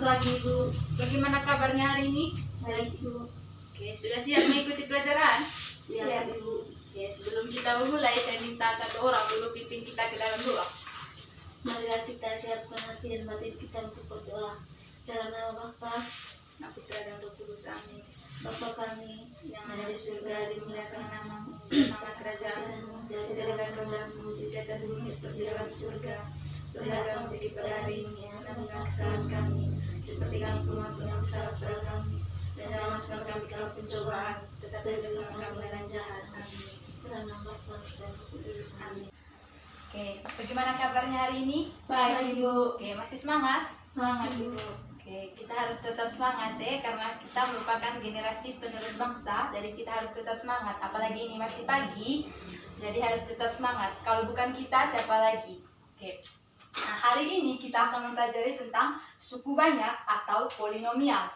pagi Bu. Bagaimana kabarnya hari ini? Baik Bu. Oke, sudah siap mengikuti pelajaran? Siap Bu. Oke, sebelum kita memulai, saya minta satu orang dulu pimpin kita ke dalam doa. Marilah kita siapkan hati dan batin kita untuk berdoa. Dalam nama Bapa, Putra dan Roh Kudus, amin. Bapa kami Yang ada di surga, dimuliakan namamu, nama kerajaanmu, jadilah kehendakmu di atas bumi seperti dalam surga. Berilah kami rezeki pada hari ini, ampunilah kesalahan kami, seperti kami pun mengampuni yang bersalah kepada kami. Dan jangan masukkan kami ke dalam pencobaan, tetapi bebaskan kami dari yang jahat. Amin. dalam nama Bapa dan Roh Kudus. Amin. Oke, bagaimana kabarnya hari ini? Baik Bu. Oke, masih semangat? Semangat Bu. Oke, kita harus tetap semangat ya, karena kita merupakan generasi penerus bangsa, jadi kita harus tetap semangat. Apalagi ini masih pagi, jadi harus tetap semangat. Kalau bukan kita, siapa lagi? Oke. Nah, hari ini kita akan mempelajari tentang suku banyak atau polinomial.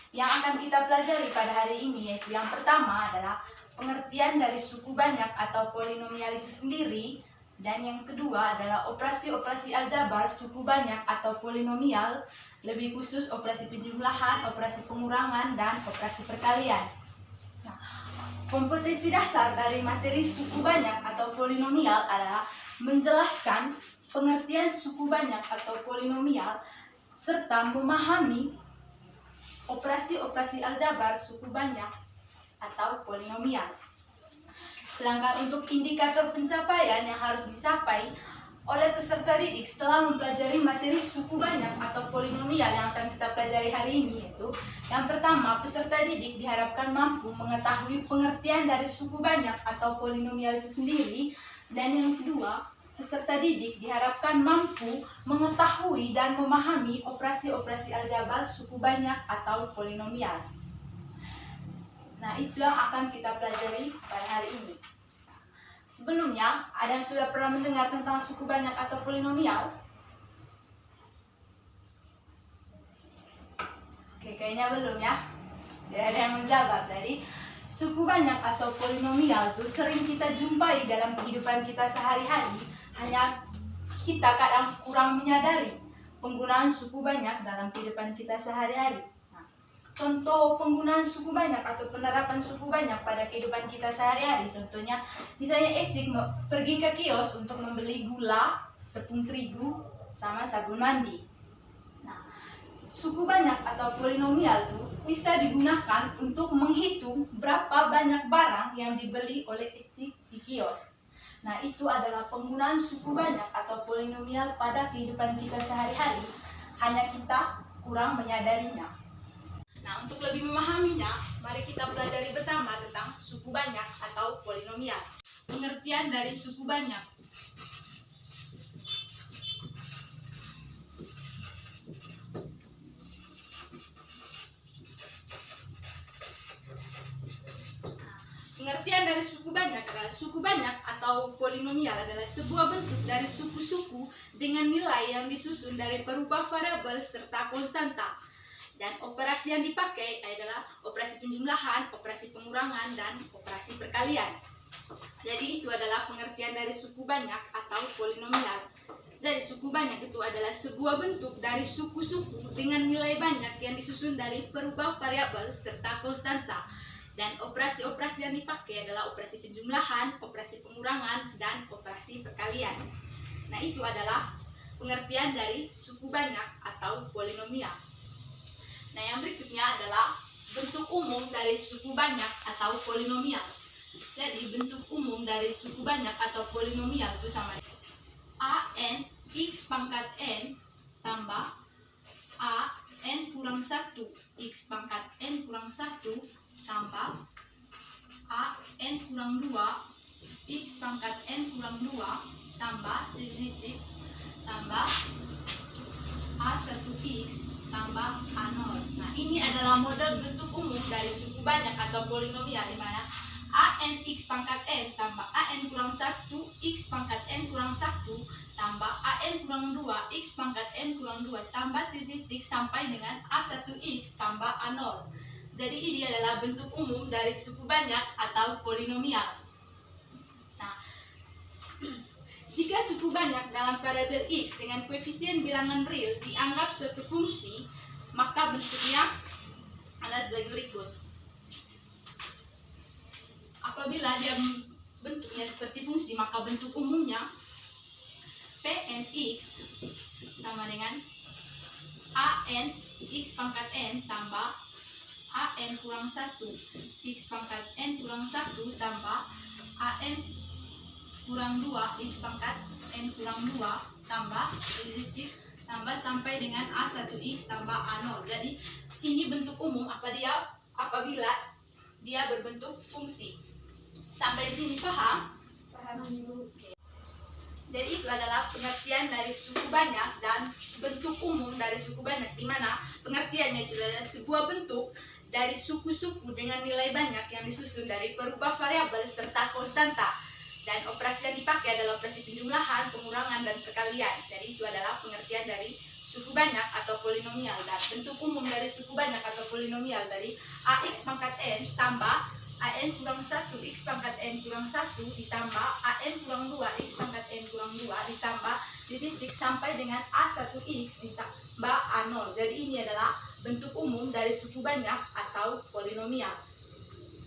Yang akan kita pelajari pada hari ini yaitu yang pertama adalah pengertian dari suku banyak atau polinomial itu sendiri, dan yang kedua adalah operasi-operasi aljabar suku banyak atau polinomial, lebih khusus operasi penjumlahan, operasi pengurangan, dan operasi perkalian. Nah, kompetensi dasar dari materi suku banyak atau polinomial adalah menjelaskan pengertian suku banyak atau polinomial serta memahami operasi-operasi aljabar suku banyak atau polinomial. Sedangkan untuk indikator pencapaian yang harus dicapai oleh peserta didik setelah mempelajari materi suku banyak atau polinomial yang akan kita pelajari hari ini, yaitu yang pertama, peserta didik diharapkan mampu mengetahui pengertian dari suku banyak atau polinomial itu sendiri, dan yang kedua, peserta didik diharapkan mampu mengetahui dan memahami operasi-operasi aljabar suku banyak atau polinomial. Nah, itulah akan kita pelajari pada hari ini. Sebelumnya, ada yang sudah pernah mendengar tentang suku banyak atau polinomial? Oke, kayaknya belum ya. Tidak ada yang menjawab. Jadi, suku banyak atau polinomial itu sering kita jumpai dalam kehidupan kita sehari-hari, hanya kita kadang kurang menyadari penggunaan suku banyak dalam kehidupan kita sehari-hari. Contoh penggunaan suku banyak atau penerapan suku banyak pada kehidupan kita sehari-hari, contohnya misalnya Ecik pergi ke kios untuk membeli gula, tepung terigu, sama sabun mandi. Nah, suku banyak atau polinomial itu bisa digunakan untuk menghitung berapa banyak barang yang dibeli oleh Ecik di kios. Nah, itu adalah penggunaan suku banyak atau polinomial pada kehidupan kita sehari-hari, hanya kita kurang menyadarinya. Nah, untuk lebih memahaminya, mari kita pelajari bersama tentang suku banyak atau polinomial. Pengertian dari suku banyak. Pengertian dari suku banyak adalah suku banyak atau polinomial adalah sebuah bentuk dari suku-suku dengan nilai yang disusun dari perubah variabel serta konstanta. Dan operasi yang dipakai adalah operasi penjumlahan, operasi pengurangan, dan operasi perkalian. Jadi itu adalah pengertian dari suku banyak atau polinomial. Jadi suku banyak itu adalah sebuah bentuk dari suku-suku dengan nilai banyak yang disusun dari perubah variabel serta konstanta. Dan operasi-operasi yang dipakai adalah operasi penjumlahan, operasi pengurangan, dan operasi perkalian. Nah, itu adalah pengertian dari suku banyak atau polinomial. Nah, yang berikutnya adalah bentuk umum dari suku banyak atau polinomial. Jadi, bentuk umum dari suku banyak atau polinomial itu sama a(n) x pangkat n tambah a(n kurang 1) x pangkat n kurang 1 tambah a(n kurang 2) x pangkat n kurang 2 tambah titik tambah a1x tambah a0. Nah, ini adalah model bentuk umum dari suku banyak atau polinomial, di mana a(n x pangkat n tambah a(n kurang 1 x pangkat n kurang 1 tambah a(n kurang 2 x pangkat n kurang 2 tambah titik sampai dengan a1x tambah a0. Jadi ini adalah bentuk umum dari suku banyak atau polinomial. Nah, jika suku banyak dalam variabel x dengan koefisien bilangan real dianggap suatu fungsi, maka bentuknya adalah sebagai berikut. Apabila dia bentuknya seperti fungsi, maka bentuk umumnya Pn x sama dengan an x pangkat n tambah an kurang 1 x pangkat n kurang 1 tambah an kurang 2 x pangkat n kurang 2 tambah titik tambah sampai dengan a1x tambah a0. Jadi ini bentuk umum apabila dia berbentuk fungsi. Sampai di sini paham? Paham dulu. Jadi itu adalah pengertian dari suku banyak dan bentuk umum dari suku banyak, di mana pengertiannya itu adalah sebuah bentuk dari suku-suku dengan nilai banyak yang disusun dari perubah variabel serta konstanta, dan operasi yang dipakai adalah operasi penjumlahan, pengurangan, dan perkalian. Jadi itu adalah pengertian dari suku banyak atau polinomial, dan bentuk umum dari suku banyak atau polinomial dari ax pangkat n tambah an kurang 1 x pangkat n kurang 1 ditambah an kurang 2 x pangkat n kurang 2 ditambah titik sampai dengan a1x ditambah a0. Jadi ini adalah bentuk umum dari suku banyak atau polinomial.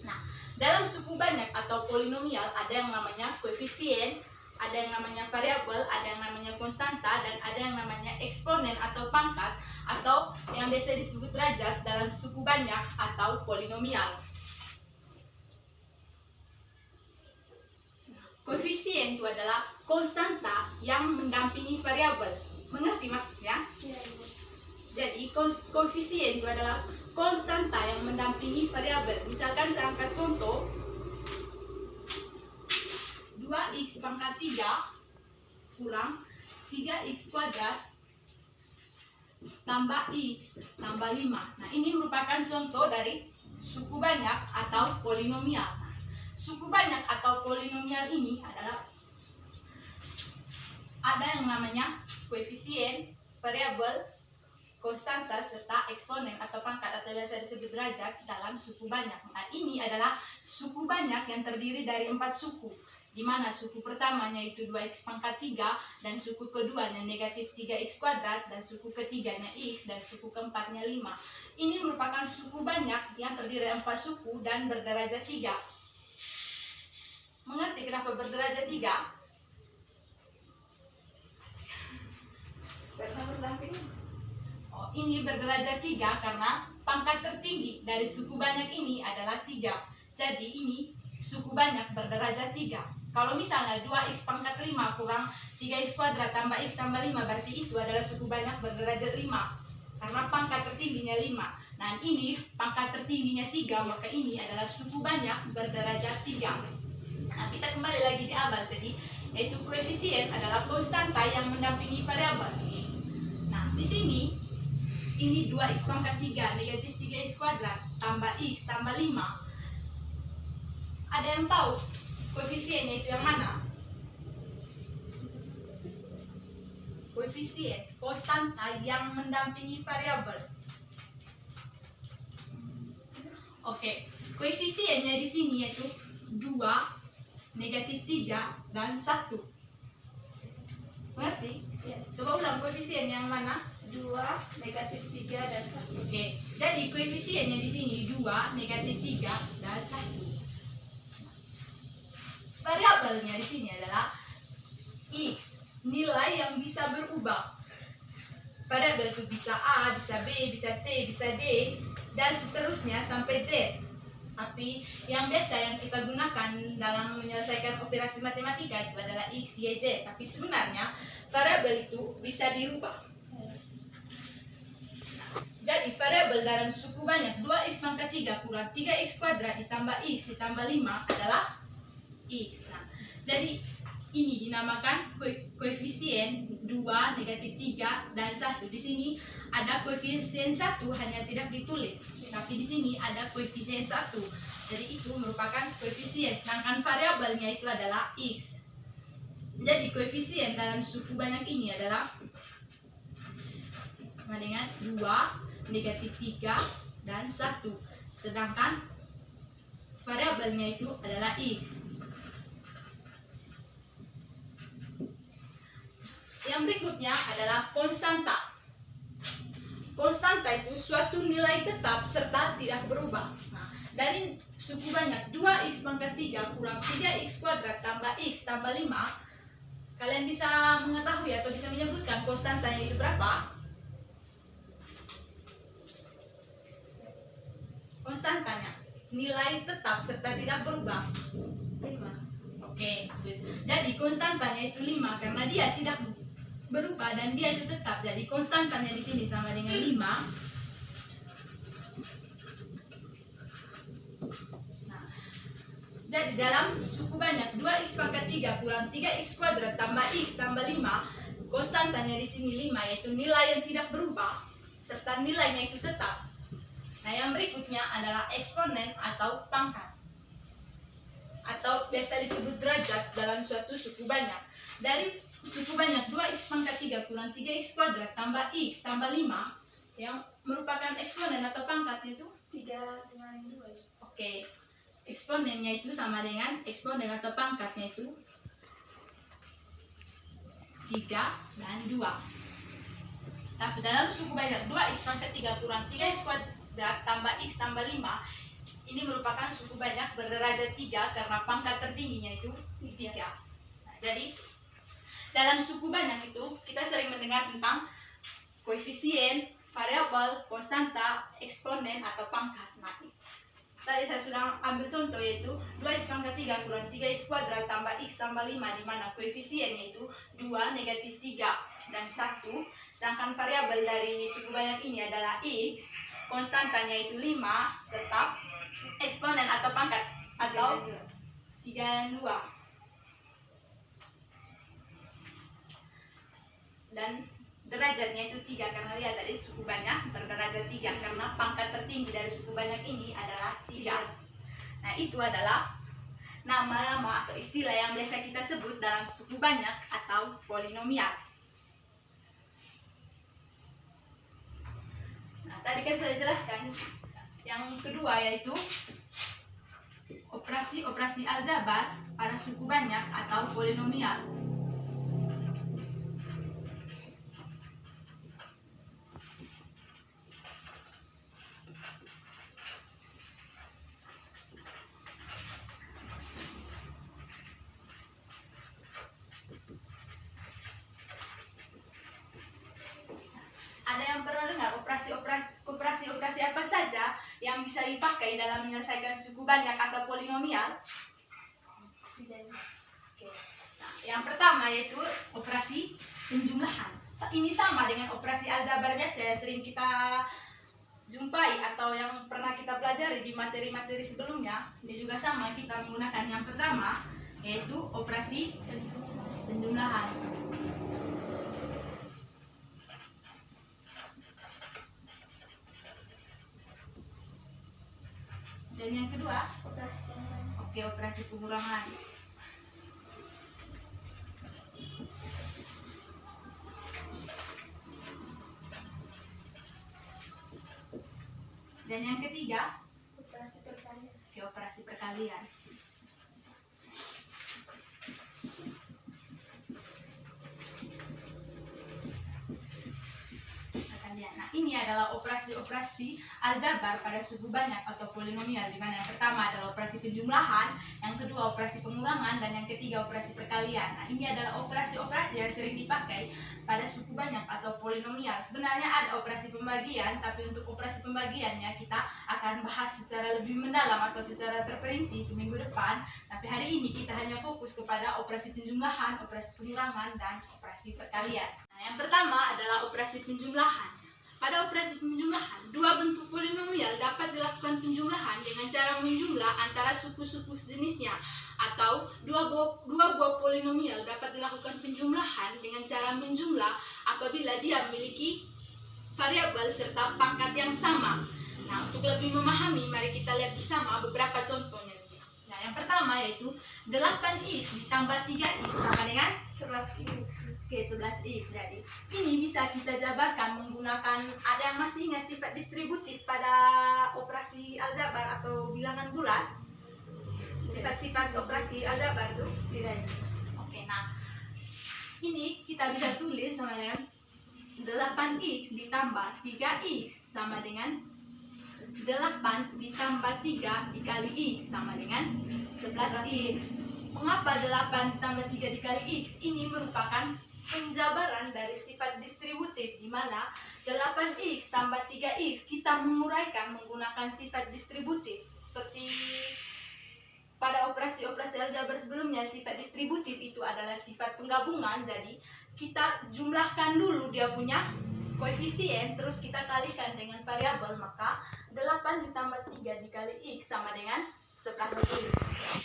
Nah, dalam suku banyak atau polinomial ada yang namanya koefisien, ada yang namanya variabel, ada yang namanya konstanta, dan ada yang namanya eksponen atau pangkat, atau yang biasa disebut derajat dalam suku banyak atau polinomial. Koefisien itu adalah konstanta yang mendampingi variabel. Mengerti maksudnya? Ya, Ibu. Jadi koefisien itu adalah konstanta yang mendampingi variabel. Misalkan saya angkat contoh 2x pangkat 3 kurang 3x kuadrat tambah x tambah 5. Nah, ini merupakan contoh dari suku banyak atau polinomial. Suku banyak atau polinomial ini adalah ada yang namanya koefisien, variabel, konstanta, serta eksponen atau pangkat atau biasa disebut derajat dalam suku banyak. Nah, ini adalah suku banyak yang terdiri dari 4 suku, di mana suku pertamanya itu 2x pangkat 3, dan suku keduanya negatif 3x kuadrat, dan suku ketiganya x, dan suku keempatnya 5. Ini merupakan suku banyak yang terdiri dari 4 suku dan berderajat 3. Mengerti kenapa berderajat 3? Karena berdamping. Oh, ini berderajat 3 karena pangkat tertinggi dari suku banyak ini adalah 3. Jadi ini suku banyak berderajat 3. Kalau misalnya 2x pangkat 5 kurang 3x kuadrat tambah x tambah 5, berarti itu adalah suku banyak berderajat 5. Karena pangkat tertingginya 5. Nah, ini pangkat tertingginya 3, maka ini adalah suku banyak berderajat 3. Nah, kita kembali lagi di awal tadi, yaitu koefisien adalah konstanta yang mendampingi variabel. Nah, di sini ini 2x pangkat 3 negatif 3x kuadrat tambah x tambah 5. Ada yang tahu koefisiennya itu yang mana? Koefisien konstanta yang mendampingi variabel. Oke, koefisiennya di sini yaitu 2, negatif 3, dan 1. Mengerti? Ya. Coba ulang koefisien yang mana? 2, negatif 3, dan 1. Oke, jadi koefisiennya di sini 2, negatif 3, dan 1. Variabelnya di sini adalah x, nilai yang bisa berubah. Variabel itu bisa A, bisa B, bisa C, bisa D, dan seterusnya sampai Z. Tapi yang biasa yang kita gunakan dalam menyelesaikan operasi matematika itu adalah x, y, z. Tapi sebenarnya variabel itu bisa dirubah. Jadi variabel dalam suku banyak 2x pangkat 3 kurang 3x kuadrat ditambah x ditambah 5 adalah x. Nah, jadi ini dinamakan koefisien 2, negatif 3, dan 1. Di sini ada koefisien 1 hanya tidak ditulis. Tapi di sini ada koefisien 1. Jadi itu merupakan koefisien, sedangkan variabelnya itu adalah x. Jadi koefisien dalam suku banyak ini adalah sama dengan 2, negatif 3, dan 1. Sedangkan variabelnya itu adalah x. Yang berikutnya adalah konstanta. Konstanta itu suatu nilai tetap serta tidak berubah. Nah, dari suku banyak 2x pangkat 3 kurang 3x kuadrat tambah x tambah 5, kalian bisa mengetahui atau bisa menyebutkan konstantanya itu berapa? Konstantanya nilai tetap serta tidak berubah 5. Oke, jadi konstantanya itu 5 karena dia tidak berubah dan dia itu tetap. Jadi konstantanya di sini sama dengan 5. Nah, jadi dalam suku banyak 2x pangkat 3 kurang 3x kuadrat tambah x tambah 5, konstantanya di sini 5, yaitu nilai yang tidak berubah serta nilainya itu tetap. Nah, yang berikutnya adalah eksponen atau pangkat, atau biasa disebut derajat dalam suatu suku banyak. Dari suku banyak 2x pangkat 3 kurang 3x kuadrat tambah x tambah 5, yang merupakan eksponen atau pangkatnya itu 3 dengan 2. Oke, eksponennya itu sama dengan eksponen atau pangkatnya itu 3 dan 2. Tapi dalam suku banyak 2x pangkat 3 kurang 3x kuadrat tambah x tambah 5, ini merupakan suku banyak berderajat 3 karena pangkat tertingginya itu 3. Nah, jadi dalam suku banyak itu kita sering mendengar tentang koefisien, variabel, konstanta, eksponen atau pangkat. Nah, tadi saya sudah ambil contoh yaitu 2x pangkat 3 kurang 3x kuadrat tambah x tambah 5, di mana koefisiennya itu 2, negatif 3, dan 1. Sedangkan variabel dari suku banyak ini adalah x, konstantanya itu 5, serta eksponen atau pangkat atau 3 dan 2. Dan derajatnya itu 3 karena lihat tadi suku banyak berderajat 3 karena pangkat tertinggi dari suku banyak ini adalah 3. Nah, itu adalah nama-nama atau istilah yang biasa kita sebut dalam suku banyak atau polinomial. Nah, tadi kan sudah jelaskan. Yang kedua yaitu operasi-operasi aljabar pada suku banyak atau polinomial. Ada yang pernah dengar operasi apa saja yang bisa dipakai dalam menyelesaikan suku banyak atau polinomial? Oke. Nah, yang pertama yaitu operasi penjumlahan. Ini sama dengan operasi aljabar biasa yang sering kita jumpai atau yang pernah kita pelajari di materi-materi sebelumnya. Ini juga sama, kita menggunakan yang pertama yaitu operasi penjumlahan. Dan yang kedua, Operasi pengurangan. oke, operasi pengurangan. Dan yang ketiga, Operasi perkalian. oke, operasi perkalian. Nah, ini adalah operasi-operasi aljabar pada suku banyak atau polinomial, di mana yang pertama adalah operasi penjumlahan, yang kedua operasi pengurangan, dan yang ketiga operasi perkalian. Nah, ini adalah operasi-operasi yang sering dipakai pada suku banyak atau polinomial. Sebenarnya ada operasi pembagian, tapi untuk operasi pembagiannya kita akan bahas secara lebih mendalam atau secara terperinci di minggu depan. Tapi hari ini kita hanya fokus kepada operasi penjumlahan, operasi pengurangan, dan operasi perkalian. Nah, yang pertama adalah operasi penjumlahan. Pada operasi penjumlahan, dua bentuk polinomial dapat dilakukan penjumlahan dengan cara menjumlah antara suku-suku sejenisnya, atau dua buah polinomial dapat dilakukan penjumlahan dengan cara menjumlah apabila dia memiliki variabel serta pangkat yang sama. Nah, untuk lebih memahami, mari kita lihat bersama beberapa contohnya. Nah, yang pertama yaitu 8x ditambah 3x sama dengan 11x. Oke, 11x. Jadi ini bisa kita jabarkan menggunakan, ada yang masih ingat sifat distributif pada operasi aljabar atau bilangan bulat? Sifat-sifat operasi aljabar itu tidak. Oke, nah ini kita bisa tulis sama dengan 8x ditambah 3x sama dengan 8 ditambah 3 dikali x sama dengan 11x. Mengapa 8 ditambah 3 dikali x? Ini merupakan penjabaran dari sifat distributif, di mana 8x tambah 3x kita menguraikan menggunakan sifat distributif. Seperti pada operasi-operasi aljabar sebelumnya, sifat distributif itu adalah sifat penggabungan. Jadi kita jumlahkan dulu dia punya koefisien, terus kita kalikan dengan variabel, maka 8 ditambah 3 dikali x sama dengan 11x.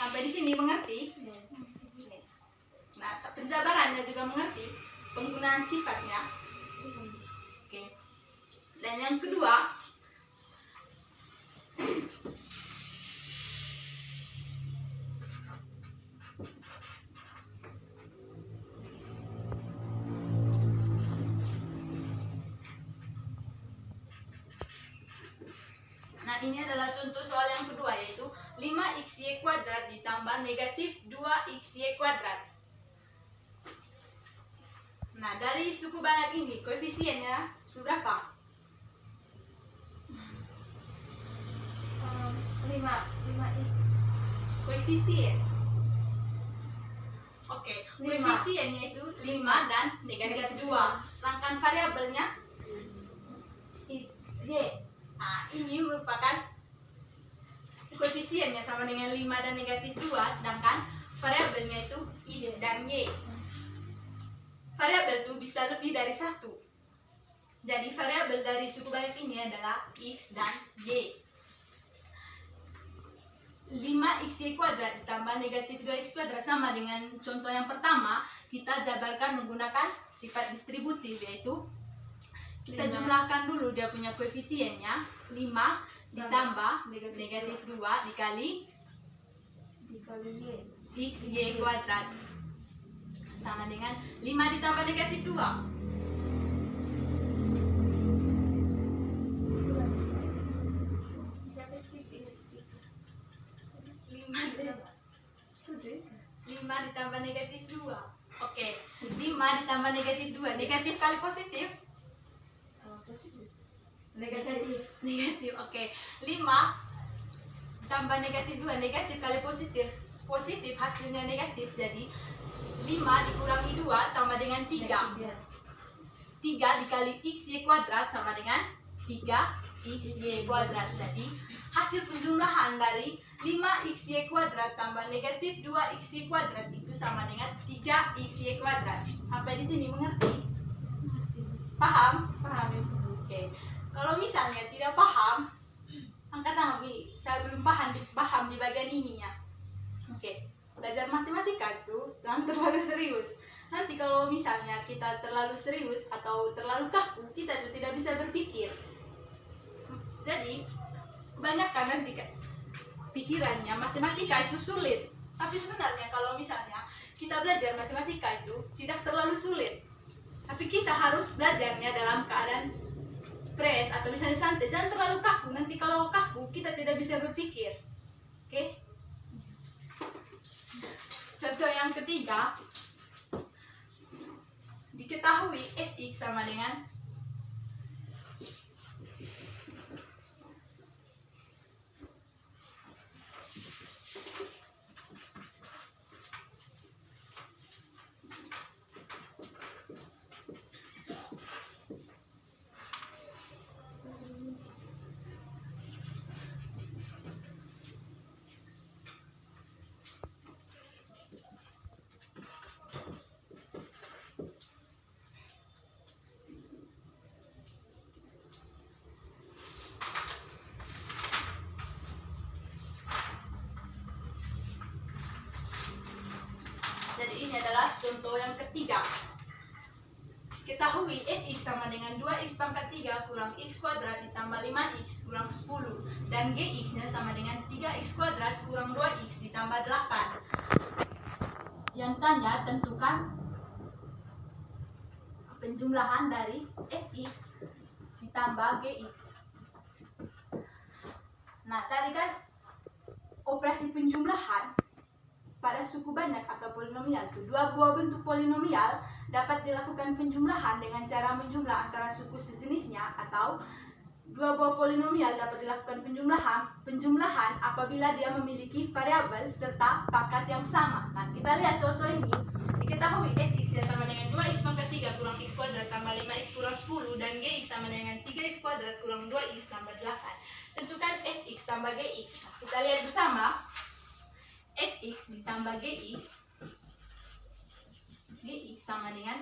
Sampai di sini mengerti? Nah, penjabarannya juga mengerti, penggunaan sifatnya. Oke. Dan yang kedua, nah ini adalah contoh soal yang kedua, yaitu 5xy kuadrat ditambah negatif 2xy kuadrat. Nah, dari suku banyak ini koefisiennya berapa? 5x. Koefisien. Oke, 5. koefisiennya itu 5 dan negatif 2. Sedangkan variabelnya Y. nah, ini merupakan koefisiennya sama dengan 5 dan negatif 2, sedangkan variabelnya itu x dan y. Variabel itu bisa lebih dari satu. Jadi variabel dari suku banyak ini adalah x dan y. 5xy kuadrat ditambah negatif 2x kuadrat sama dengan contoh yang pertama. Kita jabarkan menggunakan sifat distributif, yaitu kita jumlahkan dulu dia punya koefisiennya. 5 ditambah negatif 2 dikali xy kuadrat sama dengan 5 ditambah negatif 2. 5 ditambah negatif 2. Oke, 5 ditambah negatif 2. Negatif kali positif? Negatif. Oke. 5 tambah negatif 2. Negatif kali positif. Positif hasilnya negatif. Jadi 5 dikurangi 2 sama dengan 3. 3 dikali xy kuadrat sama dengan 3xy kuadrat. Jadi hasil penjumlahan dari 5xy kuadrat tambah negatif 2xy kuadrat itu sama dengan 3xy kuadrat. Sampai di sini mengerti? Paham? Paham. Oke. Kalau misalnya tidak paham, angkat tangan. Saya belum paham di bagian ininya. Oke. Belajar matematika itu jangan terlalu serius. Nanti kalau misalnya kita terlalu serius atau terlalu kaku, kita tuh tidak bisa berpikir. Jadi kebanyakan nanti pikirannya matematika itu sulit. Tapi sebenarnya kalau misalnya kita belajar matematika itu tidak terlalu sulit. Tapi kita harus belajarnya dalam keadaan fresh atau misalnya santai. Jangan terlalu kaku. Nanti kalau kaku kita tidak bisa berpikir. Oke? Contoh yang ketiga, diketahui fx sama dengan ini adalah contoh yang ketiga. Ketahui fx sama dengan 2x pangkat 3 kurang x kuadrat ditambah 5x kurang 10, dan gx nya sama dengan 3x kuadrat kurang 2x ditambah 8. Yang tanya tentukan penjumlahan dari fx ditambah gx. Nah, tadi kan operasi penjumlahan pada suku banyak atau polinomial itu dua buah bentuk polinomial dapat dilakukan penjumlahan dengan cara menjumlah antara suku sejenisnya, atau dua buah polinomial dapat dilakukan penjumlahan apabila dia memiliki variabel serta pangkat yang sama. Nah, kita lihat contoh ini. Diketahui fx sama dengan 2x pangkat 3 kurang x kuadrat tambah 5x kurang 10 dan gx sama dengan 3x kuadrat kurang 2x tambah 8. Tentukan fx tambah gx. Nah, kita lihat bersama. Fx ditambah gx sama dengan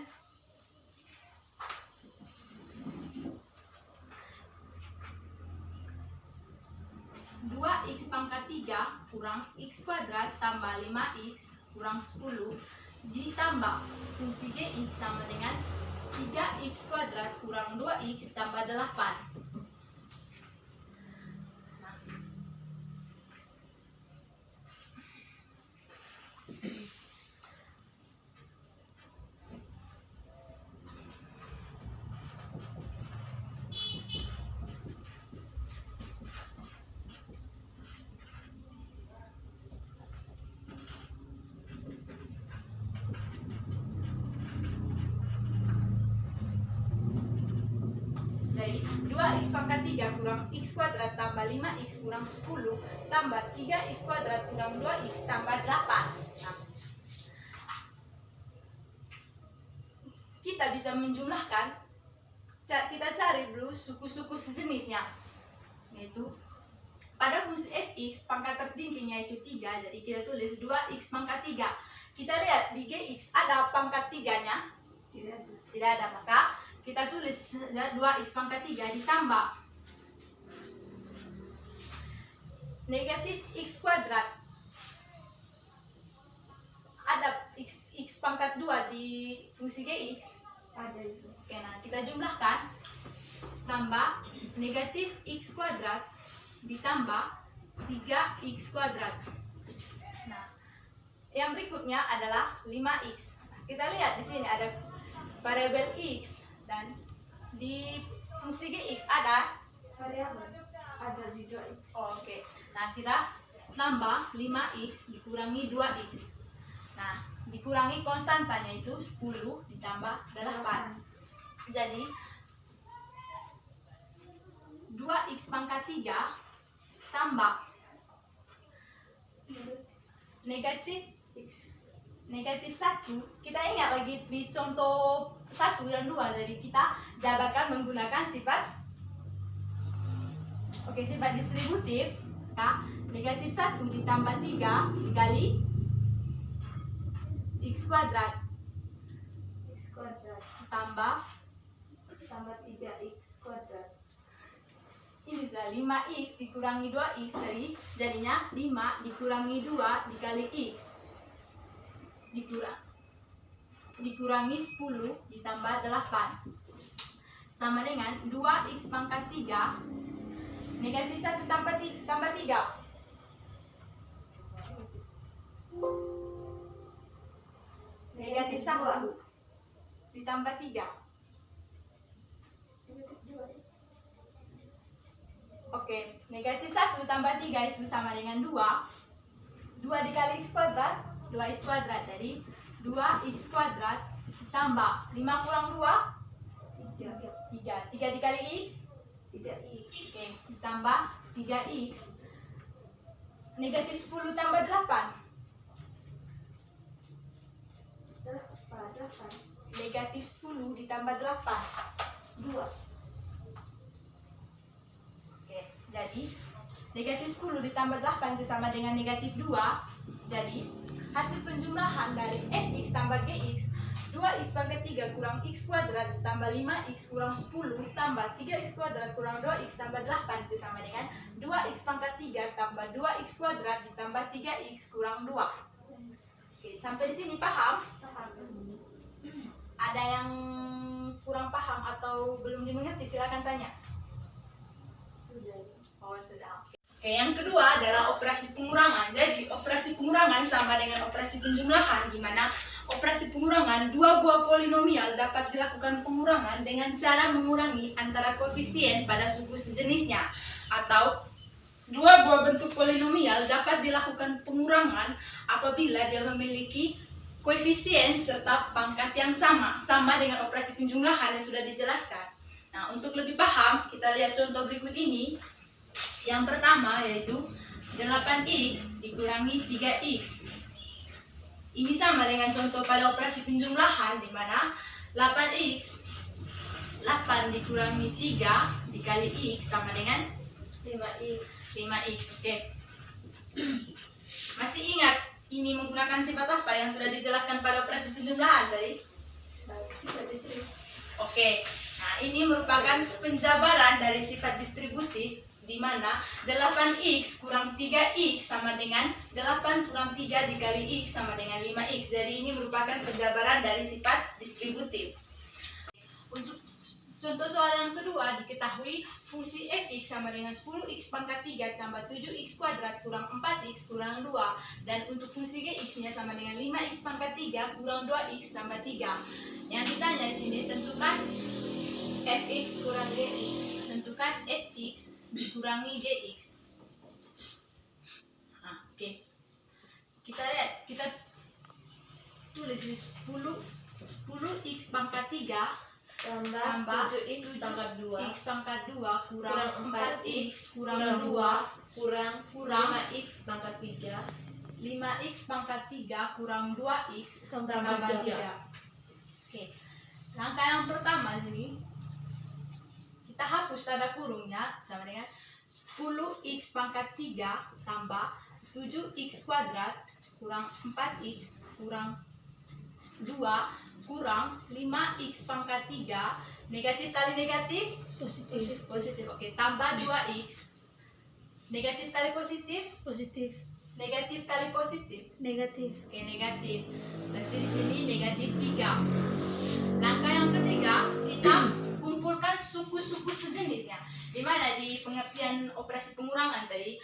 2x pangkat 3 kurang x kuadrat tambah 5x kurang 10 ditambah fungsi gx sama dengan 3x kuadrat kurang 2x tambah 8. Jadi 2x pangkat 3 kurang x kuadrat tambah 5x kurang 10 tambah 3x kuadrat kurang 2x tambah 8. Nah, kita bisa menjumlahkan. Kita cari dulu suku-suku sejenisnya, yaitu pada fungsi fx pangkat tertingginya itu 3, jadi kita tulis 2x pangkat 3. Kita lihat di gx ada pangkat 3-nya? Tidak ada, maka kita tulis 2x pangkat 3 ditambah negatif x kuadrat. Ada x pangkat 2 di fungsi gx? Ada itu. Oke, nah kita jumlahkan. Tambah negatif x kuadrat ditambah 3x kuadrat. Nah, yang berikutnya adalah 5x. Nah, kita lihat di sini ada variabel x. Dan di fungsi gx ada variabel, ada di 2x. Oke. Nah, kita tambah 5x dikurangi 2x. Nah, dikurangi konstantanya itu 10 ditambah 8. Jadi 2x pangkat 3 tambah negatif 1. Kita ingat lagi di contoh 1 dan 2, jadi kita jabarkan menggunakan sifat sifat distributif. Nah, negatif 1 ditambah 3 dikali x kuadrat tambah 3x kuadrat. Ini sudah 5x dikurangi 2x, jadinya 5 dikurangi 2 dikali x dikurangi 10 ditambah 8 sama dengan 2x pangkat 3 negatif 1 tambah 3 negatif 1 ditambah 3. Oke, negatif 1 tambah 3 itu sama dengan 2 dikali x kuadrat 2x kuadrat, jadi 2x kuadrat tambah 5 kurang 2 3 dikali x 3x. Oke, ditambah 3x negatif 10 tambah 8 negatif 10 ditambah 8 2. Oke, jadi negatif 10 ditambah 8 itu sama dengan negatif 2. Jadi hasil penjumlahan dari fx tambah gx 2x pangkat 3 kurang x kuadrat tambah 5x kurang 10 tambah 3x kuadrat kurang 2x tambah 8 itu sama dengan 2x pangkat 3 tambah 2x kuadrat ditambah 3x kurang 2. Oke, sampai di sini paham? Ada yang kurang paham atau belum dimengerti, silakan tanya. Sudah. Oh, sudah. Oke, yang kedua adalah operasi pengurangan. Jadi, operasi pengurangan sama dengan operasi penjumlahan, di mana operasi pengurangan dua buah polinomial dapat dilakukan pengurangan dengan cara mengurangi antara koefisien pada suku sejenisnya, atau dua buah bentuk polinomial dapat dilakukan pengurangan apabila dia memiliki koefisien serta pangkat yang sama dengan operasi penjumlahan yang sudah dijelaskan. Nah, untuk lebih paham, kita lihat contoh berikut ini. Yang pertama yaitu 8x dikurangi 3x. Ini sama dengan contoh pada operasi penjumlahan, di mana 8x 8 dikurangi 3 dikali x sama dengan 5x. Oke. Masih ingat ini menggunakan sifat apa yang sudah dijelaskan pada operasi penjumlahan tadi? Sifat distributif. Oke. Nah, ini merupakan penjabaran dari sifat distributif, di mana 8x kurang 3x sama dengan 8 kurang 3 dikali x sama dengan 5x. Jadi ini merupakan penjabaran dari sifat distributif. Untuk contoh soal yang kedua, diketahui fungsi fx sama dengan 10x pangkat 3 tambah 7x kuadrat kurang 4x kurang 2. Dan untuk fungsi gx-nya sama dengan 5x pangkat 3 kurang 2x tambah 3. Yang ditanya di sini, tentukan fx kurang gx. Tentukan fx dikurangi gx. Nah, oke. Kita lihat, kita tulis 10x pangkat 3 tambah 7x pangkat 2 kurang 4x kurang 2 kurang 5x pangkat 3 5x pangkat 3 kurang 2x tambah 3. Oke. Langkah yang pertama sini, kita hapus tanda kurungnya, sama dengan 10x pangkat 3 tambah 7x kuadrat kurang 4x kurang 2 kurang 5x pangkat 3, negatif kali negatif positif. Oke, tambah 2x, negatif kali positif negatif kali positif negatif. Oke, negatif. Berarti di sini negatif 3. Langkah yang ketiga, kita kumpulkan suku-suku sejenisnya. Di mana di pengertian operasi pengurangan tadi,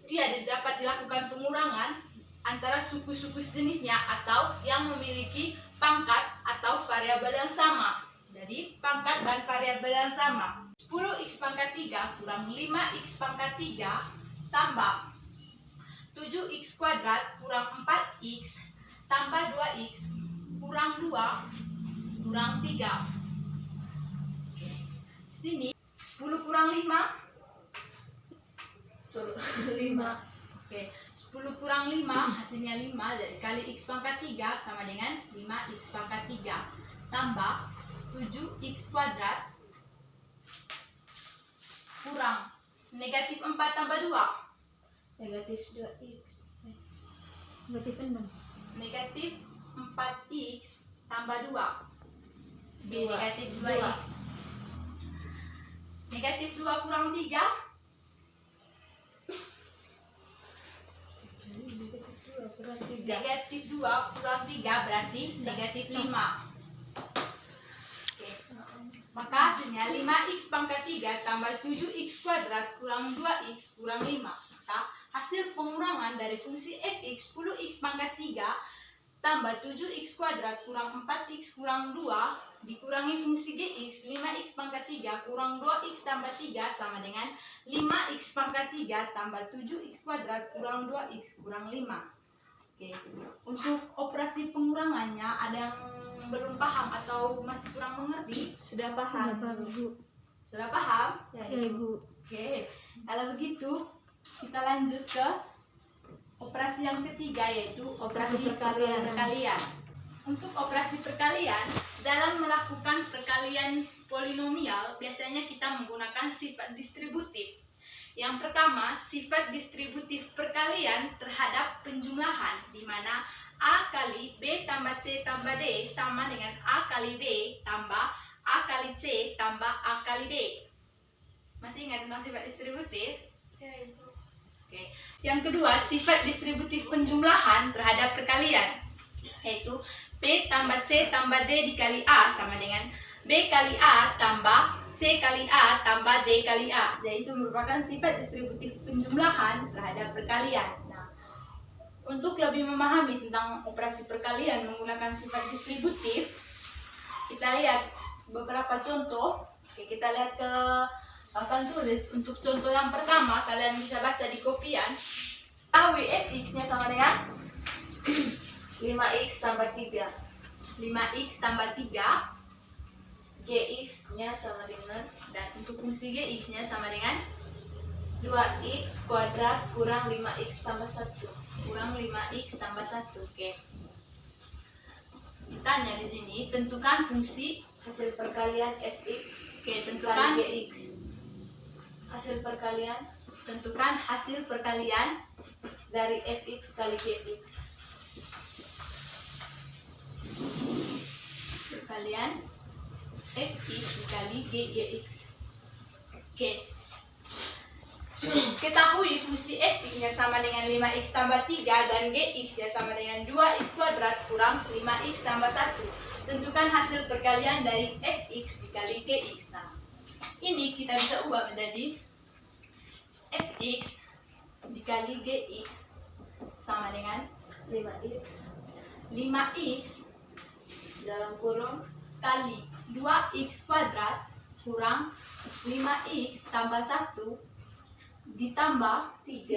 dia dapat dilakukan pengurangan antara suku-suku sejenisnya atau yang memiliki pangkat atau variabel yang sama. Jadi pangkat dan variabel yang sama. 10x pangkat 3 kurang 5x pangkat 3 tambah 7x kuadrat kurang 4x tambah 2x kurang 2 kurang 3. Sini 10 kurang 5 Oke, 10 kurang 5 hasilnya 5, jadi kali x pangkat 3 sama dengan 5x pangkat 3 tambah 7x kuadrat kurang negatif 4 tambah 2 Negatif 2x. Negatif 6. negatif 4x tambah 2 negatif 2x. Negatif 2 kurang 3 negatif 2 kurang 3 berarti negatif 5. Oke. Maka hasilnya 5x pangkat 3 tambah 7x kuadrat kurang 2x kurang 5. Maka hasil pengurangan dari fungsi fx 10x pangkat 3 tambah 7x kuadrat kurang 4x kurang 2 dikurangi fungsi gx 5x pangkat 3 kurang 2x tambah 3 sama dengan 5x pangkat 3 tambah 7x kuadrat kurang 2x kurang 5. Oke. Untuk operasi pengurangannya ada yang belum paham atau masih kurang mengerti? Sudah paham? Sudah paham? Ya, Ibu. Oke. Kalau begitu kita lanjut ke operasi yang ketiga, yaitu operasi perkalian. Untuk operasi perkalian, dalam melakukan perkalian polinomial biasanya kita menggunakan sifat distributif. Yang pertama, sifat distributif perkalian terhadap penjumlahan, di mana A kali B tambah C tambah D sama dengan A kali B tambah A kali C tambah A kali D. Masih ingat tentang sifat distributif? Ya, Ibu. Oke. Yang kedua, sifat distributif penjumlahan terhadap perkalian, yaitu B tambah C tambah D dikali A sama dengan B kali A tambah C kali A tambah D kali A. Jadi itu merupakan sifat distributif penjumlahan terhadap perkalian. Nah, untuk lebih memahami tentang operasi perkalian menggunakan sifat distributif, kita lihat beberapa contoh. Oke, kita lihat ke papan tulis. Untuk contoh yang pertama, kalian bisa baca di kopian. Tahu fx-nya sama dengan 5x tambah 3. 5x tambah 3. Gx-nya sama dengan, Dan untuk fungsi gx-nya sama dengan 2x kuadrat kurang 5x tambah 1. kurang 5x tambah 1. Oke. Ditanya di sini, tentukan fungsi. Hasil perkalian fx Oke, kali tentukan gx. Hasil perkalian hasil perkalian dari fx kali gx. perkalian fx dikali gx. Oke. Ketahui fungsi fx-nya sama dengan 5x tambah 3 dan gx-nya sama dengan 2x kuadrat kurang 5x tambah 1. Tentukan hasil perkalian dari fx dikali gx. Nah, ini kita bisa ubah menjadi fx dikali gx sama dengan 5x 5x dalam kurung kali 2x kuadrat kurang 5x tambah 1 ditambah 3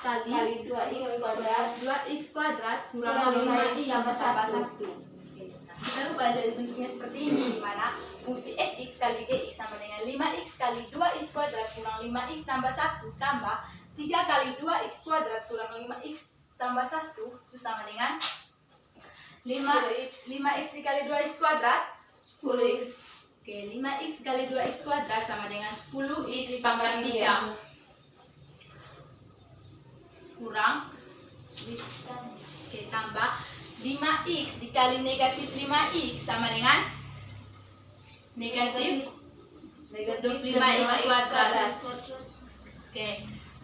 kali 2x kuadrat 2x kuadrat kurang kurang 5x 5x tambah tambah 1. Kita ubah jadi bentuknya seperti ini, di mana fungsi fx kali gx sama dengan 5x kali 2x kuadrat kurang 5x tambah 1 tambah 3 kali 2x kuadrat kurang 5x tambah 1 itu sama dengan 5x dikali 2x kuadrat 10x. Oke, 5x kali 2x kuadrat sama dengan 10x pangkat 3 kurang, oke, tambah 5x dikali negatif 5x sama dengan negatif 25x kuadrat. Oke,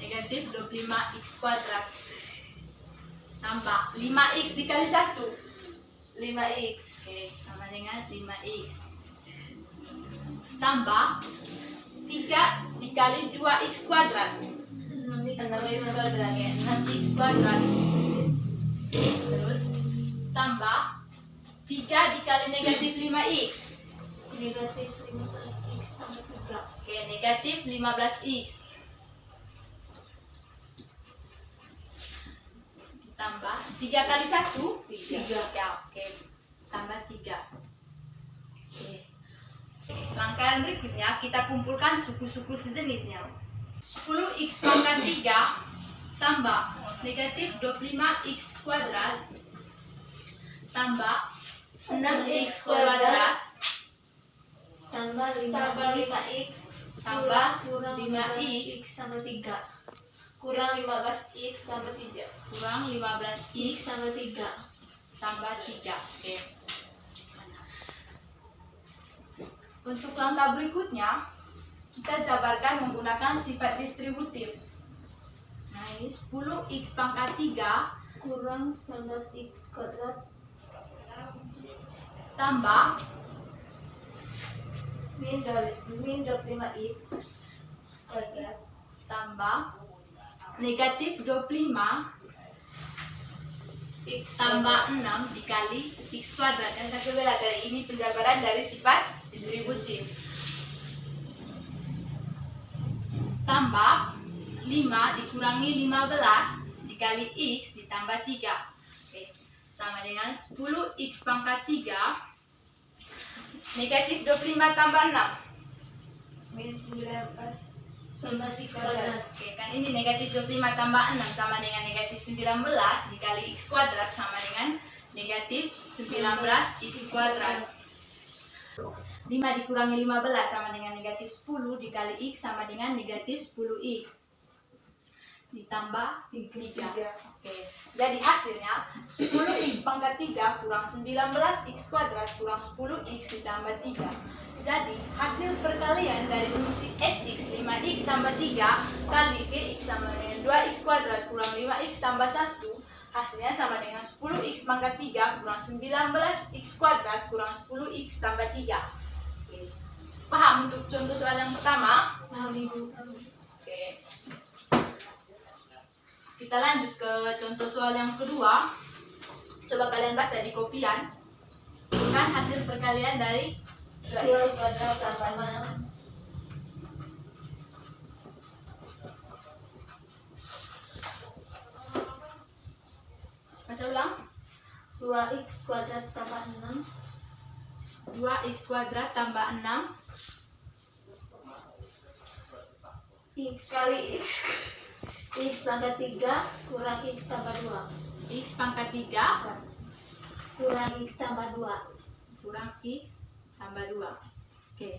negatif 25x kuadrat tambah 5x dikali 1 5x. Oke, sama dengan 5x tambah 3 dikali 2x kuadrat 6x kuadrat. 6x kuadrat terus tambah 3 dikali negatif 5x. Negatif 15x tambah 3. Oke, negatif 15x tambah 3 kali 1 3. Oke, tambah 3. Oke. Rangkaian berikutnya kita kumpulkan suku-suku sejenisnya. 10x pangkat 3 tambah negatif 25x kuadrat tambah 6x kuadrat Tambah 5x tambah kurang 5x 15x tambah 3. Kurang 15x tambah 3. kurang 15x X tambah 3. tambah 3. Oke. Untuk langkah berikutnya kita jabarkan menggunakan sifat distributif. Nah, ini 10x pangkat 3 Kurang 19x kuadrat tambah min 25x kuadrat tambah negatif 25 x tambah 6 dikali x kuadrat. Dan saya bela dari ini penjabaran dari sifat distributif. Tambah 5 dikurangi 15 dikali x ditambah 3. Oke, sama dengan 10x pangkat 3 negatif 25 tambah 6 min 19x kuadrat. Oke, kan ini negatif 25 tambah 6 sama dengan negatif 19 dikali x kuadrat sama dengan negatif 19x kuadrat. 5 dikurangi 15 sama dengan negatif 10 dikali x sama dengan negatif 10x ditambah 3. Oke, jadi hasilnya 10x pangkat 3 kurang 19x kuadrat kurang 10x ditambah 3. Jadi hasil perkalian dari fungsi fx 5x tambah 3 kali gx sama dengan 2x kuadrat kurang 5x tambah 1 hasilnya sama dengan 10x pangkat 3 kurang 19x kuadrat kurang 10x tambah 3. Oke. Paham untuk contoh soal yang pertama? Paham Ibu? Oke. Kita lanjut ke contoh soal yang kedua. Coba kalian baca di kopian. Bukan hasil perkalian dari 2x kuadrat tambah 6. Baca ulang. 2x kuadrat tambah 6 2x kuadrat tambah 6 x kali x pangkat 3 kurang x tambah 2 x pangkat 3 kurang x tambah 2. kurang x tambah 2. Oke.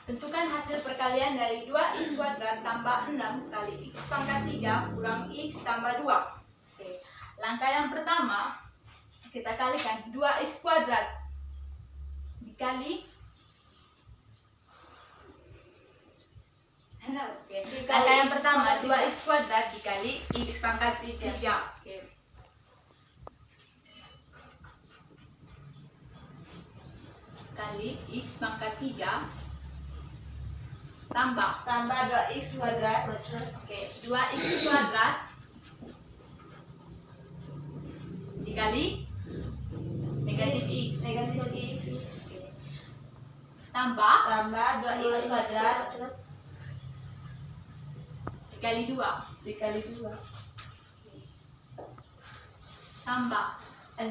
Tentukan hasil perkalian dari 2x kuadrat tambah 6 kali x pangkat 3 kurang x tambah 2. Oke. Langkah yang pertama, kita kalikan 2x kuadrat dikali Langkah yang pertama 2x kuadrat dikali x pangkat 3. Oke. Kali x pangkat 3 tambah 2x kuadrat. Oke, 2x kuadrat dikali negatif x. Oke. Tambah 2x kuadrat dikali 2. Tambah 6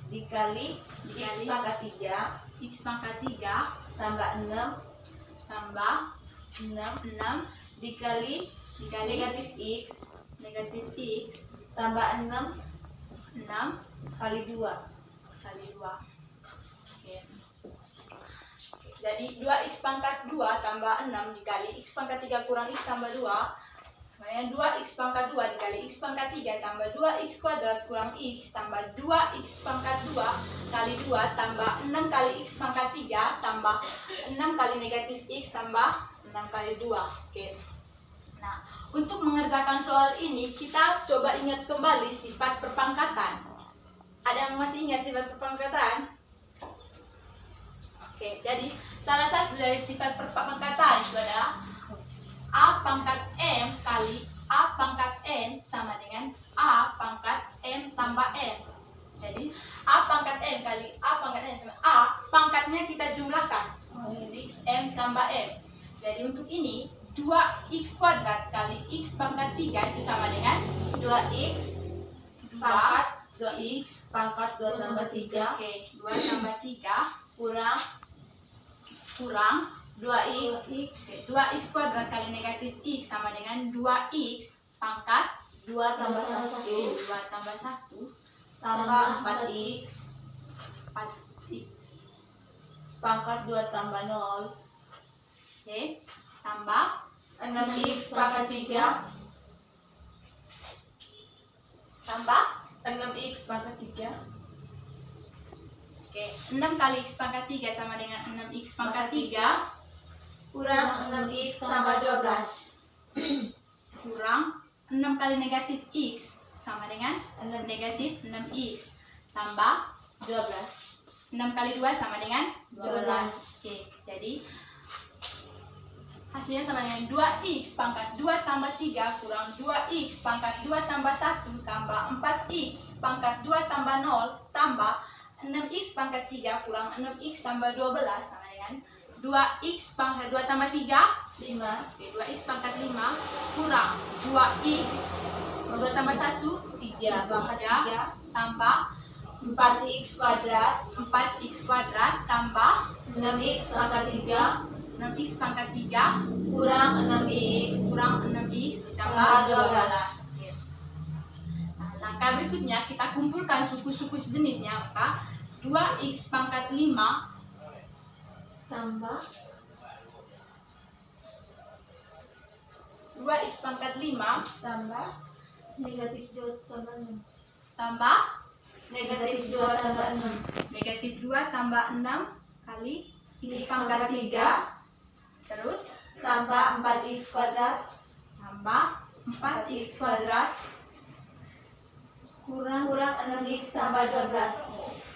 dikali x pangkat 3 x pangkat 3 tambah 6 tambah 6 dikali negatif x tambah 6 kali 2 kali 2. Oke. Jadi 2x pangkat 2 tambah 6 dikali x pangkat 3 kurang x tambah 2. Kemudian 2x pangkat 2 dikali x pangkat 3 tambah 2x kuadrat kurang x tambah 2x pangkat 2 kali 2 tambah 6 kali x pangkat 3 tambah 6 kali negatif x tambah 6 kali 2. Oke. Nah, untuk mengerjakan soal ini kita coba ingat kembali sifat perpangkatan. Ada yang masih ingat sifat perpangkatan? Oke, jadi salah satu dari sifat perpangkatan itu adalah A pangkat M kali A pangkat N sama dengan A pangkat M tambah N. Jadi A pangkat M kali A pangkat N sama A pangkatnya kita jumlahkan. Jadi M tambah M. Jadi untuk ini 2x kuadrat kali x pangkat 3 itu sama dengan 2x pangkat 2 tambah 3 Oke, 2 tambah 3 kurang 2x 2x kuadrat kali negatif x sama dengan 2x pangkat 2 tambah 1 2 tambah 1 tambah 4x 4x. pangkat 2 tambah 0 Oke, tambah 6x pangkat 3 tambah 6x pangkat 3 Oke, 6 kali x pangkat 3 sama dengan 6x pangkat 3 kurang 6x tambah 12 kurang 6 kali negatif x sama dengan negatif 6x tambah 12 6 kali 2 sama dengan 12. Oke, jadi hasilnya sama dengan 2x pangkat 2 tambah 3 kurang 2x pangkat 2 tambah 1 tambah 4x pangkat 2 tambah 0 tambah 6x pangkat 3 kurang 6x tambah 12 sama dengan 2x pangkat 2 tambah 3 5 Oke, 2x pangkat 5 kurang 2x 2 tambah 1 3 pangkat 3 tambah 4x kuadrat 4x kuadrat tambah 6x pangkat 3 6x pangkat 3 kurang 6x kurang 6x ditambah 12. Oke. Nah, langkah berikutnya kita kumpulkan suku-suku sejenisnya, maka 2x pangkat 5 tambah 2x pangkat 5 tambah negatif 2 tambah 6 tambah negatif 2 tambah 6 negatif 2 tambah 6 kali x pangkat 3 terus tambah 4x kuadrat tambah 4x kuadrat kurang 6x tambah 12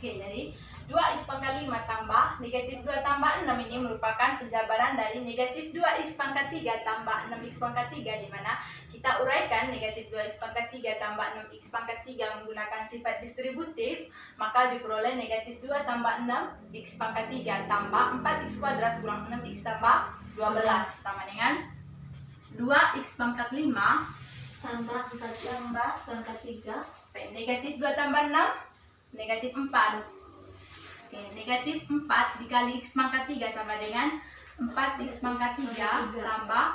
Oke, jadi 2x pangkat 5 tambah negatif 2 tambah 6 ini merupakan penjabaran dari negatif 2x pangkat 3 tambah 6x pangkat 3, di mana kita uraikan negatif 2x pangkat 3 tambah 6x pangkat 3 menggunakan sifat distributif, maka diperoleh negatif 2 tambah 6x pangkat 3 tambah 4x kuadrat kurang 6x tambah 12 sama dengan 2x pangkat 5 tambah 4x pangkat 3. Oke, negatif 2 tambah 6, negatif 4. Oke, negatif 4 dikali x pangkat 3 sama dengan 4x pangkat 3 tambah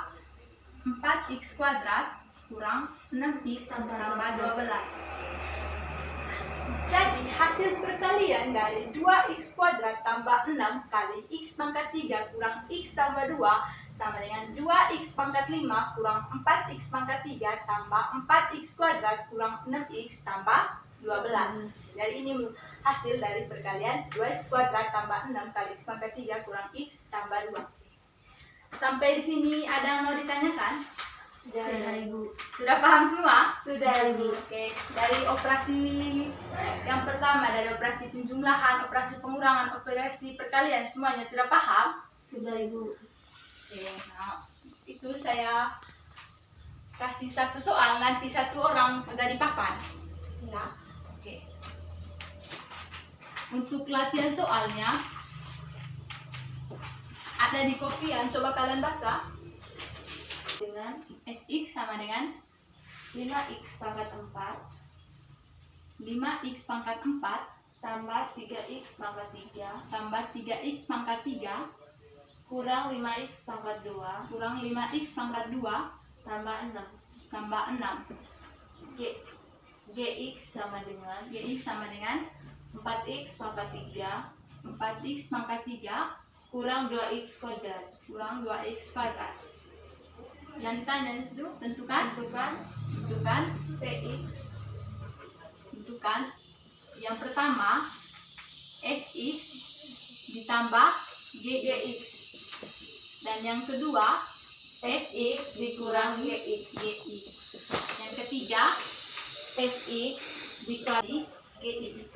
4x kuadrat kurang 6x tambah 12. Jadi hasil perkalian dari 2x kuadrat tambah 6 kali x pangkat 3 kurang x tambah 2 sama dengan 2x pangkat 5 kurang 4x pangkat 3 tambah 4x kuadrat kurang 6x tambah 12. Jadi ini hasil dari perkalian 2x kuadrat tambah 6 kali x pangkat 3 kurang x tambah 2. Sampai di sini ada yang mau ditanyakan? Sudah Ibu. Sudah paham semua? Sudah Ibu. Oke, dari operasi yang pertama, dari operasi penjumlahan, operasi pengurangan, operasi perkalian, semuanya sudah paham? Sudah Ibu. Oke, nah itu saya kasih satu soal, nanti satu orang dari papan. Bisa? Oke. Untuk latihan soalnya ada di kopian, coba kalian baca. Dengan Fx sama dengan 5x pangkat 4 5x pangkat 4 tambah 3x pangkat 3 tambah 3x pangkat 3 kurang 5x pangkat 2 kurang 5x pangkat 2 tambah 6. tambah 6. Gx sama dengan Gx sama dengan 4x pangkat 3 4x pangkat 3 kurang 2x kuadrat. kurang 2x kuadrat. Yang ditanya di situ, tentukan Px tentukan yang pertama fx ditambah gx dan yang kedua fx dikurang gx. yang ketiga Fx dikali gx.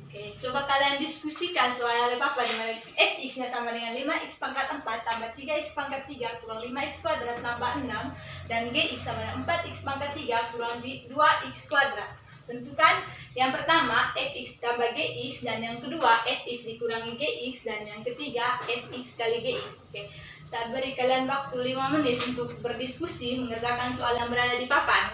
Oke, coba kalian diskusikan soal apa dimana fx nya sama dengan 5x pangkat 4 tambah 3x pangkat 3 kurang 5x kuadrat tambah 6 dan gx sama dengan 4x pangkat 3 kurang 2x kuadrat. Tentukan yang pertama fx tambah gx dan yang kedua fx dikurangi gx dan yang ketiga fx kali gx. Oke, saya beri kalian waktu 5 menit untuk berdiskusi mengerjakan soal yang berada di papan.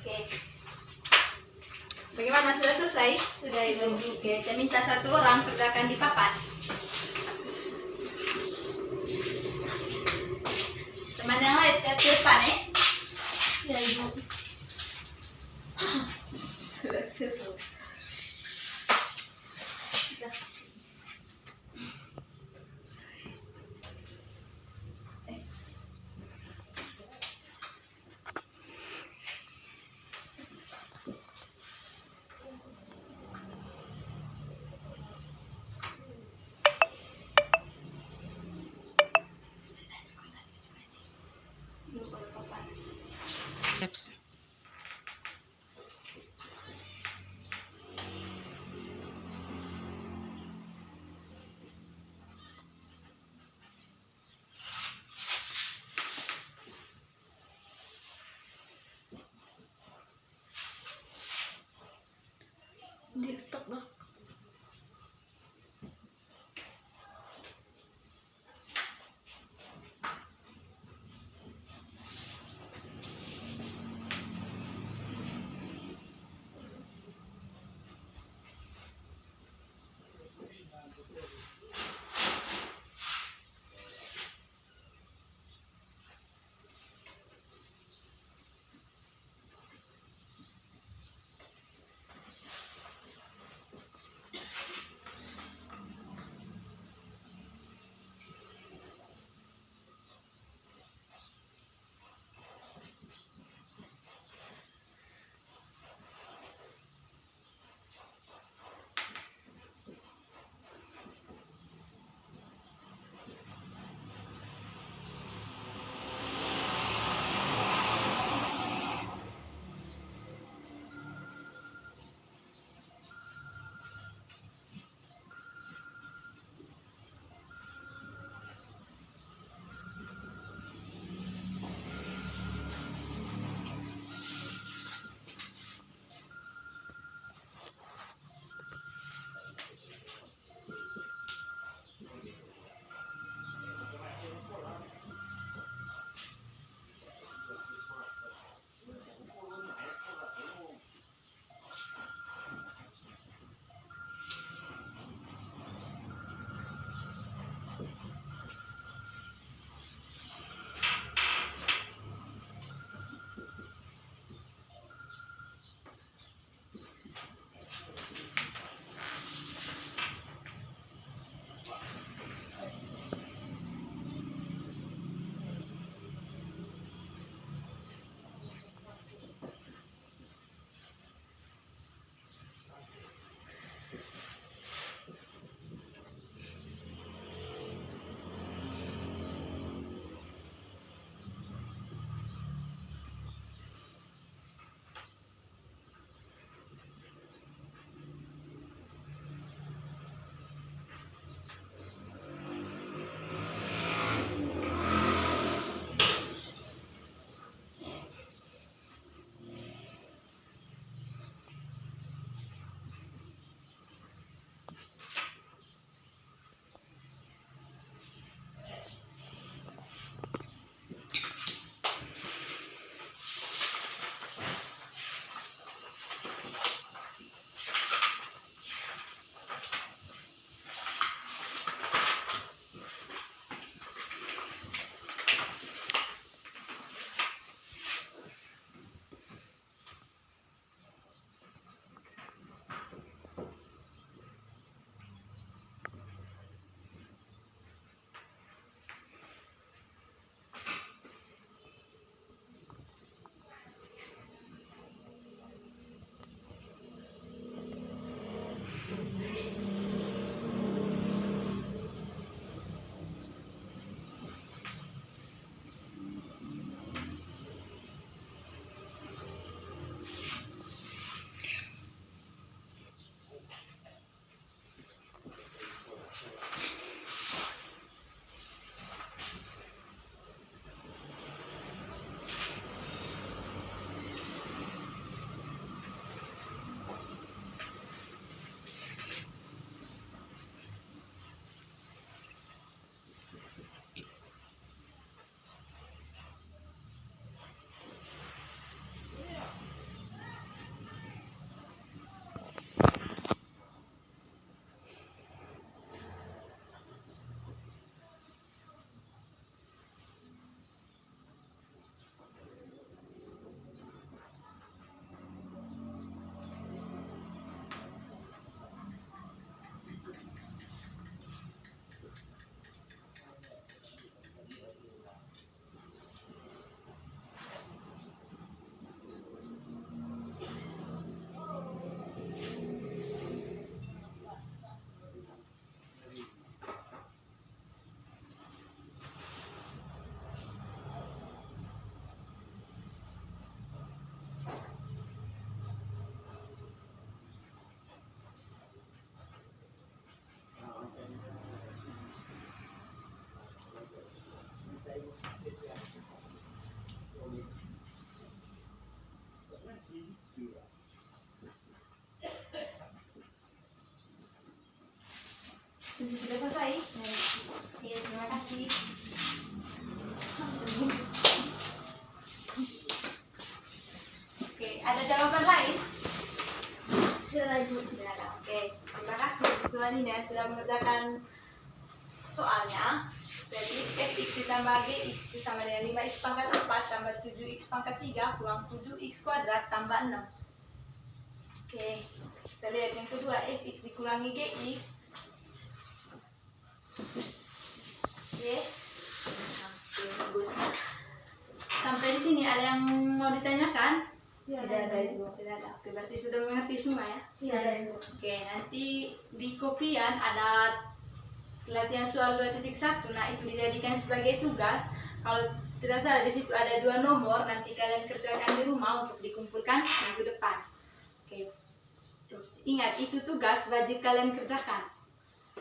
Oke. Bagaimana, sudah selesai? Sudah Ibu. Oke, saya minta satu orang kerjakan di papan. Teman yang lain ke depan ya. Ya Ibu. Steps. Sudah selesai. Iya, Terima kasih. Oke, ada jawaban lain? sudah lanjut. Tidak ada. Oke, terima kasih Tuan Nina sudah mengerjakan soalnya. Jadi fx ditambah gx itu sama dengan 5x pangkat 4 tambah 7x pangkat 3 kurang 7x kuadrat tambah 6. Oke, kita lihat yang kedua, fx dikurangi gx. Oke. Oke, bagus. Sampai di sini ada yang mau ditanyakan? Tidak ada Ibu. Tidak ada. Oke, berarti sudah mengerti semua ya? Sudah Ibu. Oke, nanti di kopian ada latihan soal 2.1. Nah, itu dijadikan sebagai tugas. Kalau tidak salah di situ ada 2 nomor, nanti kalian kerjakan di rumah untuk dikumpulkan minggu depan. Oke. Terus ingat, itu tugas wajib kalian kerjakan.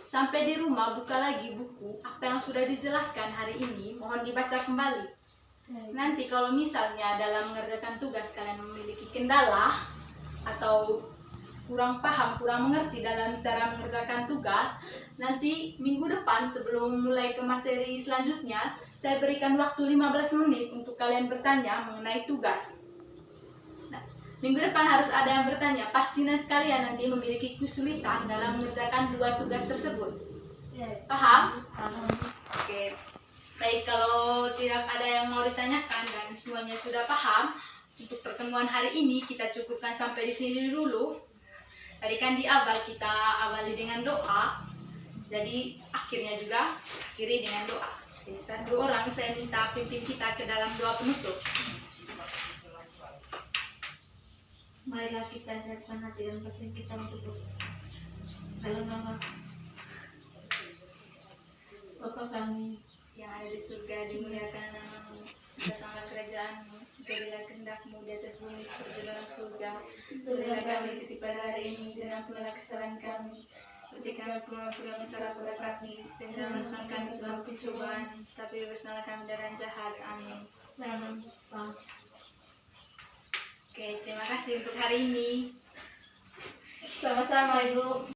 Sampai di rumah buka lagi buku apa yang sudah dijelaskan hari ini, mohon dibaca kembali. Nanti kalau misalnya dalam mengerjakan tugas kalian memiliki kendala atau kurang paham, kurang mengerti dalam cara mengerjakan tugas, nanti minggu depan sebelum mulai ke materi selanjutnya, saya berikan waktu 15 menit untuk kalian bertanya mengenai tugas. Nah, minggu depan harus ada yang bertanya, pasti nanti kalian nanti memiliki kesulitan dalam mengerjakan 2 tugas tersebut. Paham? Oke. Baik, kalau tidak ada yang mau ditanyakan dan semuanya sudah paham, untuk pertemuan hari ini kita cukupkan sampai di sini dulu. Tadi kan di awal kita awali dengan doa, jadi akhirnya juga akhiri dengan doa. Jadi 1 orang saya minta pimpin kita ke dalam doa penutup. Marilah kita siapkan hati dan batin kita untuk dalam nama Bapa kami Yang ada di surga, dimuliakan namamu, datanglah kerajaanmu, jadilah kehendakmu di atas bumi seperti dalam surga. Berilah kami rezeki pada hari ini, dan ampunilah kesalahan kami, seperti kami pun mengampuni kesalahan pada kami, dan jangan masukkan kami ke dalam pencobaan, tapi bebaskanlah kami dari yang jahat. Amin. dalam Bapa. Oke, terima kasih untuk hari ini. Sama-sama Ibu.